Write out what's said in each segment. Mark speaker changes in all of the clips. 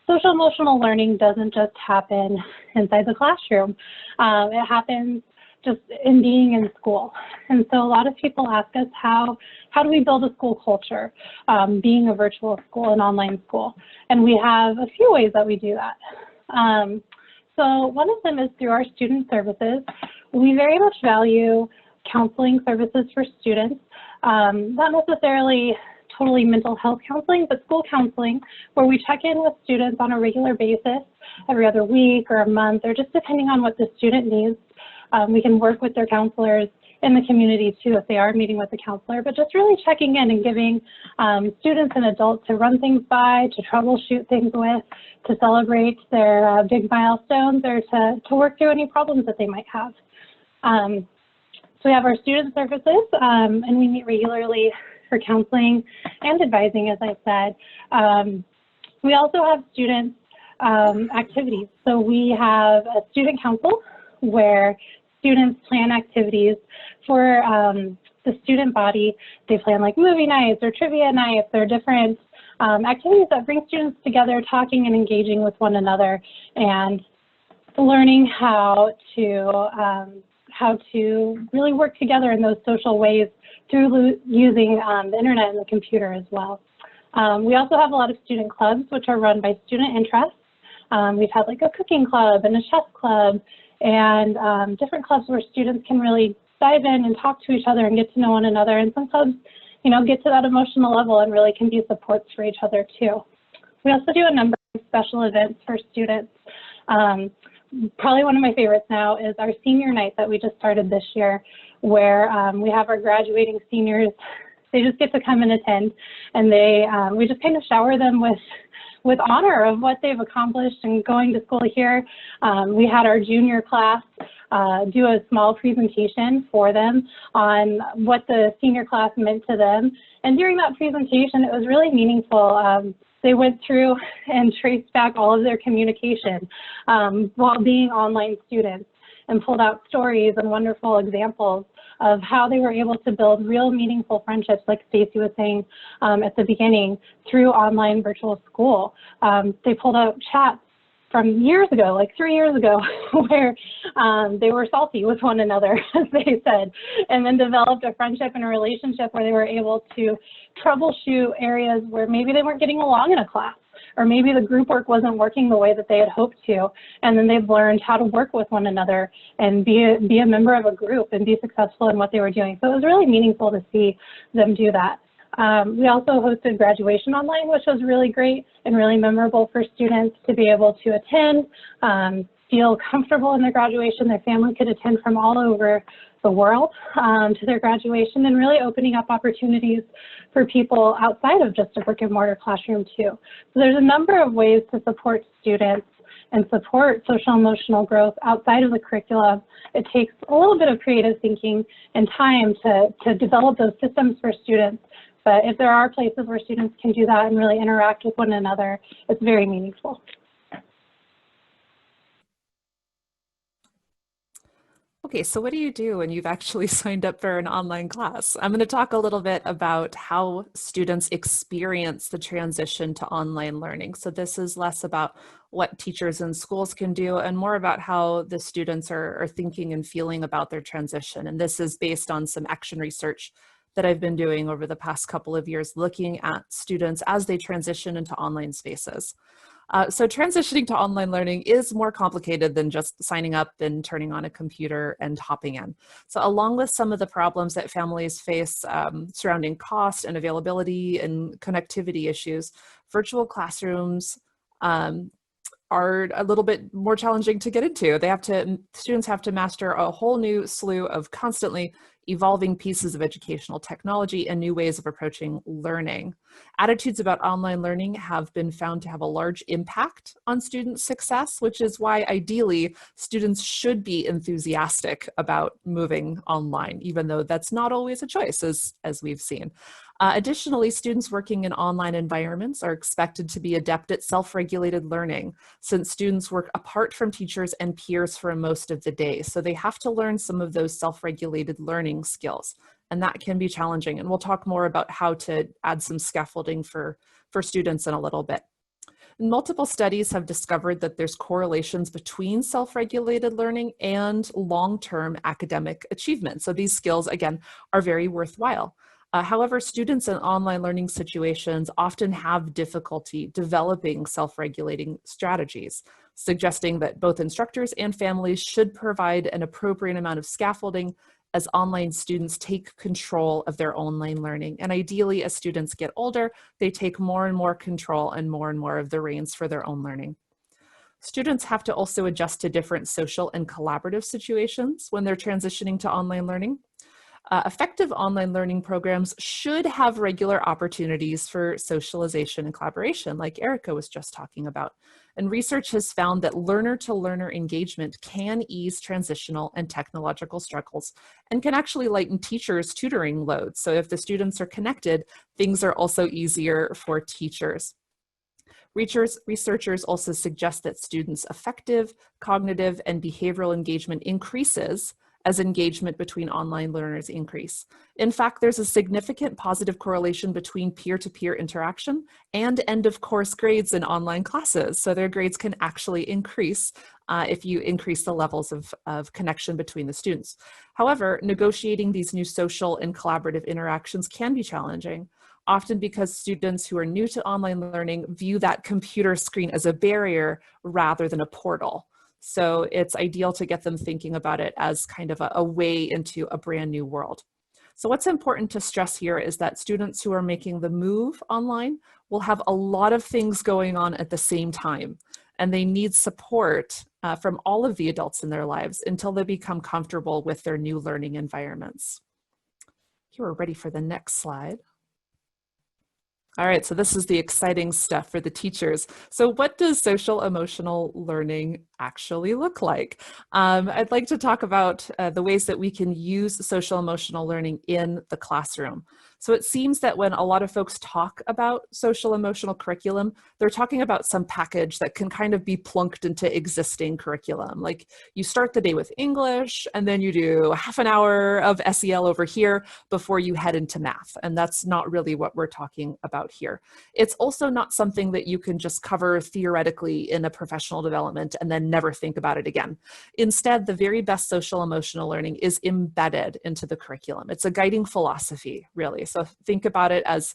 Speaker 1: social emotional learning doesn't just happen inside the classroom. It happens just in being in school. And so a lot of people ask us, how do we build a school culture, being a virtual school, an online school? And we have a few ways that we do that. So one of them is through our student services. We very much value counseling services for students, not necessarily totally mental health counseling, but school counseling, where we check in with students on a regular basis, every other week or a month, or just depending on what the student needs. We can work with their counselors in the community too if they are meeting with a counselor, but just really checking in and giving students and adults to run things by, to troubleshoot things with, to celebrate their big milestones, or to work through any problems that they might have. So we have our student services, and we meet regularly for counseling and advising, as I said. We also have student activities. So we have a student council where students plan activities for the student body. They plan like movie nights or trivia nights or different activities that bring students together, talking and engaging with one another and learning how to really work together in those social ways through using the internet and the computer as well. We also have a lot of student clubs, which are run by student interests. We've had like a cooking club and a chess club, and different clubs where students can really dive in and talk to each other and get to know one another. And some clubs, you know, get to that emotional level and really can be supports for each other too. We also do a number of special events for students. Probably one of my favorites now is our senior night that we just started this year, where we have our graduating seniors. They just get to come and attend, and we just kind of shower them with honor of what they've accomplished and going to school here. We had our junior class do a small presentation for them on what the senior class meant to them. And during that presentation, it was really meaningful. They went through and traced back all of their communication while being online students, and pulled out stories and wonderful examples of how they were able to build real meaningful friendships, like Stacy was saying at the beginning, through online virtual school. They pulled out chats from years ago, like 3 years ago, where they were salty with one another, as they said, and then developed a friendship and a relationship where they were able to troubleshoot areas where maybe they weren't getting along in a class, or maybe the group work wasn't working the way that they had hoped to, and then they've learned how to work with one another and be a member of a group and be successful in what they were doing. So it was really meaningful to see them do that. We also hosted graduation online, which was really great and really memorable for students to be able to attend, feel comfortable in their graduation. Their family could attend from all over the world to their graduation, and really opening up opportunities for people outside of just a brick and mortar classroom too. So there's a number of ways to support students and support social emotional growth outside of the curriculum. It takes a little bit of creative thinking and time to develop those systems for students. But if there are places where students can do that and really interact with one another, it's very meaningful.
Speaker 2: Okay, so what do you do when you've actually signed up for an online class? I'm going to talk a little bit about how students experience the transition to online learning. So this is less about what teachers and schools can do and more about how the students are thinking and feeling about their transition. And this is based on some action research that I've been doing over the past couple of years, looking at students as they transition into online spaces. So transitioning to online learning is more complicated than just signing up and turning on a computer and hopping in. So along with some of the problems that families face surrounding cost and availability and connectivity issues, virtual classrooms are a little bit more challenging to get into. Students have to master a whole new slew of constantly evolving pieces of educational technology and new ways of approaching learning. Attitudes about online learning have been found to have a large impact on student success, which is why ideally students should be enthusiastic about moving online, even though that's not always a choice, as we've seen. Additionally, students working in online environments are expected to be adept at self-regulated learning, since students work apart from teachers and peers for most of the day. So they have to learn some of those self-regulated learning skills, and that can be challenging. And we'll talk more about how to add some scaffolding for students in a little bit. Multiple studies have discovered that there's correlations between self-regulated learning and long-term academic achievement. So these skills, again, are very worthwhile. However, students in online learning situations often have difficulty developing self-regulating strategies, suggesting that both instructors and families should provide an appropriate amount of scaffolding as online students take control of their online learning. And ideally, as students get older, they take more and more control and more of the reins for their own learning. Students have to also adjust to different social and collaborative situations when they're transitioning to online learning. Effective online learning programs should have regular opportunities for socialization and collaboration, like Erica was just talking about. And research has found that learner-to-learner engagement can ease transitional and technological struggles and can actually lighten teachers' tutoring loads. So if the students are connected, things are also easier for teachers. Researchers also suggest that students' affective, cognitive, and behavioral engagement increases as engagement between online learners increase. In fact, there's a significant positive correlation between peer-to-peer interaction and end-of-course grades in online classes. So their grades can actually increase if you increase the levels of connection between the students. However, negotiating these new social and collaborative interactions can be challenging, often because students who are new to online learning view that computer screen as a barrier rather than a portal. So it's ideal to get them thinking about it as kind of a way into a brand new world. So what's important to stress here is that students who are making the move online will have a lot of things going on at the same time, and they need support from all of the adults in their lives until they become comfortable with their new learning environments. Here we're ready for the next slide. All right, so this is the exciting stuff for the teachers. So what does social emotional learning actually look like? I'd like to talk about the ways that we can use social emotional learning in the classroom. So it seems that when a lot of folks talk about social emotional curriculum, they're talking about some package that can kind of be plunked into existing curriculum. Like you start the day with English, and then you do half an hour of SEL over here before you head into math. And that's not really what we're talking about here. It's also not something that you can just cover theoretically in a professional development and then never think about it again. Instead, the very best social emotional learning is embedded into the curriculum. It's a guiding philosophy, really. So think about it as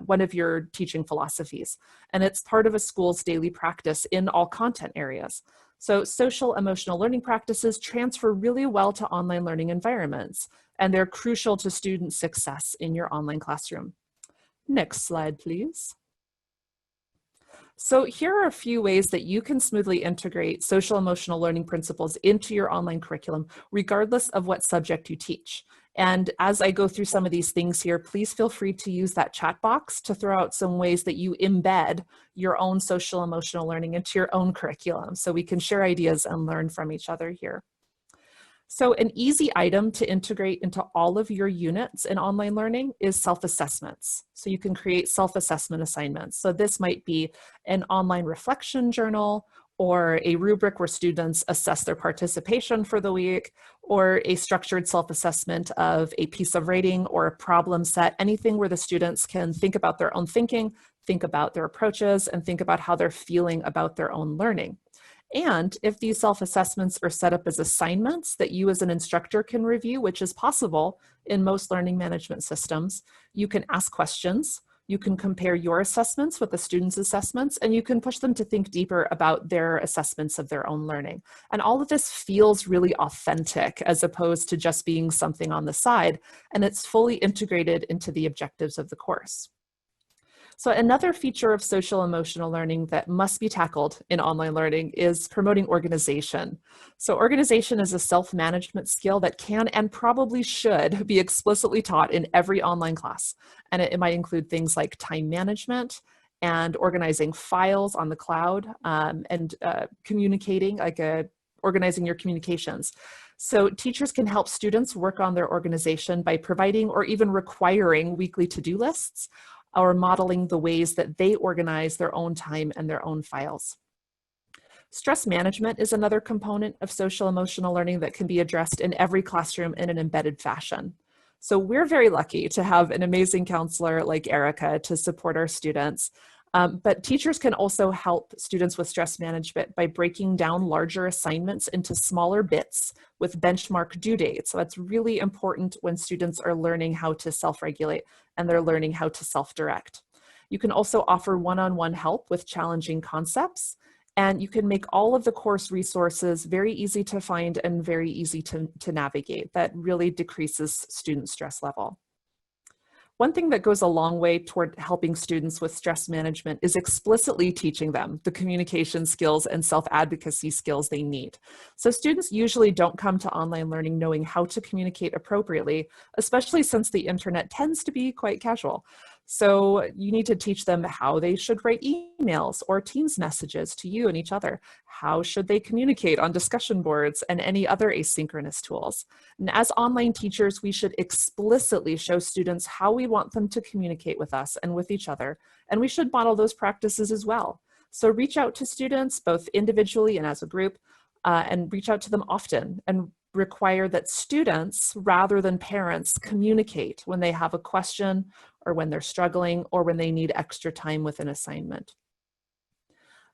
Speaker 2: one of your teaching philosophies. And it's part of a school's daily practice in all content areas. So social emotional learning practices transfer really well to online learning environments, and they're crucial to student success in your online classroom. Next slide, please. So here are a few ways that you can smoothly integrate social emotional learning principles into your online curriculum, regardless of what subject you teach. And as I go through some of these things here, please feel free to use that chat box to throw out some ways that you embed your own social emotional learning into your own curriculum so we can share ideas and learn from each other here. So an easy item to integrate into all of your units in online learning is self-assessments. So you can create self-assessment assignments. So this might be an online reflection journal, or a rubric where students assess their participation for the week, or a structured self-assessment of a piece of writing or a problem set, anything where the students can think about their own thinking, think about their approaches, and think about how they're feeling about their own learning. And if these self-assessments are set up as assignments that you as an instructor can review, which is possible in most learning management systems, you can ask questions, you can compare your assessments with the students' assessments, and you can push them to think deeper about their assessments of their own learning. And all of this feels really authentic as opposed to just being something on the side, and it's fully integrated into the objectives of the course. So another feature of social emotional learning that must be tackled in online learning is promoting organization. So organization is a self-management skill that can and probably should be explicitly taught in every online class. And it might include things like time management and organizing files on the cloud and communicating, organizing your communications. So teachers can help students work on their organization by providing or even requiring weekly to-do lists, or modeling the ways that they organize their own time and their own files. Stress management is another component of social emotional learning that can be addressed in every classroom in an embedded fashion. So we're very lucky to have an amazing counselor like Erica to support our students. But teachers can also help students with stress management by breaking down larger assignments into smaller bits with benchmark due dates. So that's really important when students are learning how to self-regulate and they're learning how to self-direct. You can also offer one-on-one help with challenging concepts, and you can make all of the course resources very easy to find and very easy to navigate. That really decreases student stress level. One thing that goes a long way toward helping students with stress management is explicitly teaching them the communication skills and self-advocacy skills they need. So students usually don't come to online learning knowing how to communicate appropriately, especially since the internet tends to be quite casual. So you need to teach them how they should write emails or Teams messages to you and each other. How should they communicate on discussion boards and any other asynchronous tools? And as online teachers, we should explicitly show students how we want them to communicate with us and with each other, and we should model those practices as well. So reach out to students, both individually and as a group, and reach out to them often, and require that students, rather than parents, communicate when they have a question or when they're struggling or when they need extra time with an assignment.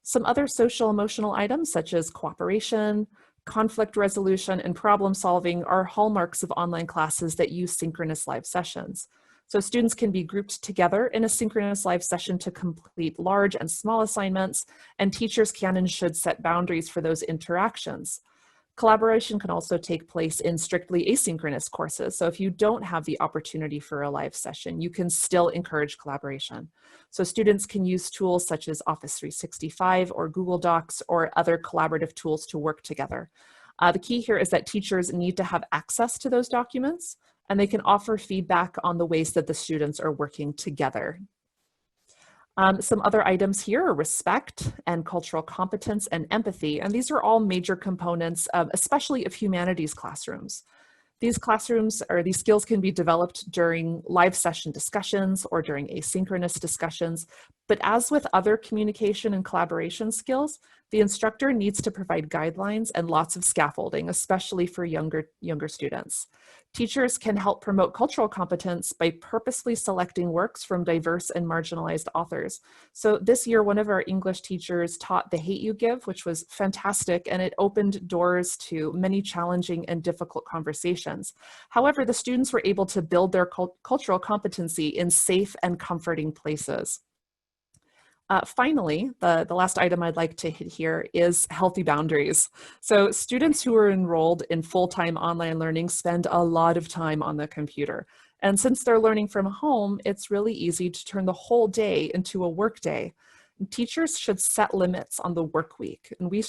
Speaker 2: Some other social emotional items such as cooperation, conflict resolution, and problem solving are hallmarks of online classes that use synchronous live sessions. So students can be grouped together in a synchronous live session to complete large and small assignments, and teachers can and should set boundaries for those interactions. Collaboration can also take place in strictly asynchronous courses. So if you don't have the opportunity for a live session, you can still encourage collaboration. So students can use tools such as Office 365 or Google Docs or other collaborative tools to work together. The key here is that teachers need to have access to those documents, and they can offer feedback on the ways that the students are working together. Some other items here are respect and cultural competence and empathy, and these are all major components, especially of humanities classrooms. These classrooms or these skills can be developed during live session discussions or during asynchronous discussions, but as with other communication and collaboration skills, the instructor needs to provide guidelines and lots of scaffolding, especially for younger students. Teachers can help promote cultural competence by purposely selecting works from diverse and marginalized authors. So this year, one of our English teachers taught The Hate You Give, which was fantastic, and it opened doors to many challenging and difficult conversations. However, the students were able to build their cultural competency in safe and comforting places. Finally, the last item I'd like to hit here is healthy boundaries. So students who are enrolled in full-time online learning spend a lot of time on the computer. And since they're learning from home, it's really easy to turn the whole day into a work day. Teachers should set limits on the work week, and we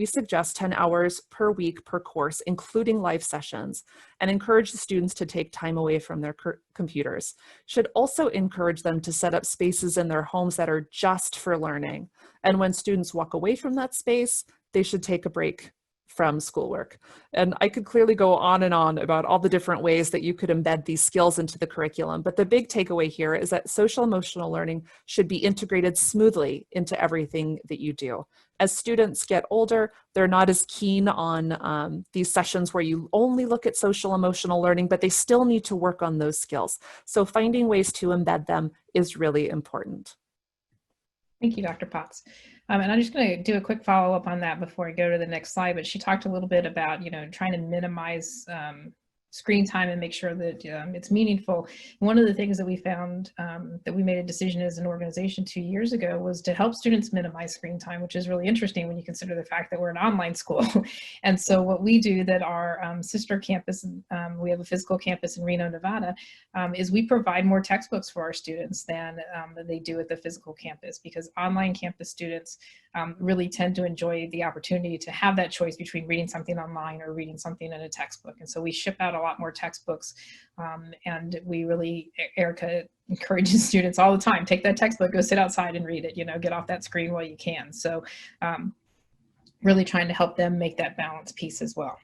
Speaker 2: suggest 10 hours per week per course, including live sessions, and encourage the students to take time away from their computers. Should also encourage them to set up spaces in their homes that are just for learning. And when students walk away from that space, they should take a break from schoolwork. And I could clearly go on and on about all the different ways that you could embed these skills into the curriculum, but the big takeaway here is that social emotional learning should be integrated smoothly into everything that you do. As students get older, they're not as keen on these sessions where you only look at social emotional learning, but they still need to work on those skills. So finding ways to embed them is really important.
Speaker 3: Thank you, Dr. Potts. And I'm just going to do a quick follow-up on that before I go to the next slide, but she talked a little bit about, trying to minimize screen time and make sure that it's meaningful. One of the things that we found that we made a decision as an organization 2 years ago was to help students minimize screen time, which is really interesting when you consider the fact that we're an online school. And so what we do that our sister campus, we have a physical campus in Reno, Nevada, is we provide more textbooks for our students than they do at the physical campus, because online campus students really tend to enjoy the opportunity to have that choice between reading something online or reading something in a textbook. And so we ship out a lot more textbooks, and we really, Erica encourages students all the time, take that textbook, go sit outside and read it, get off that screen while you can. So really trying to help them make that balance piece as well.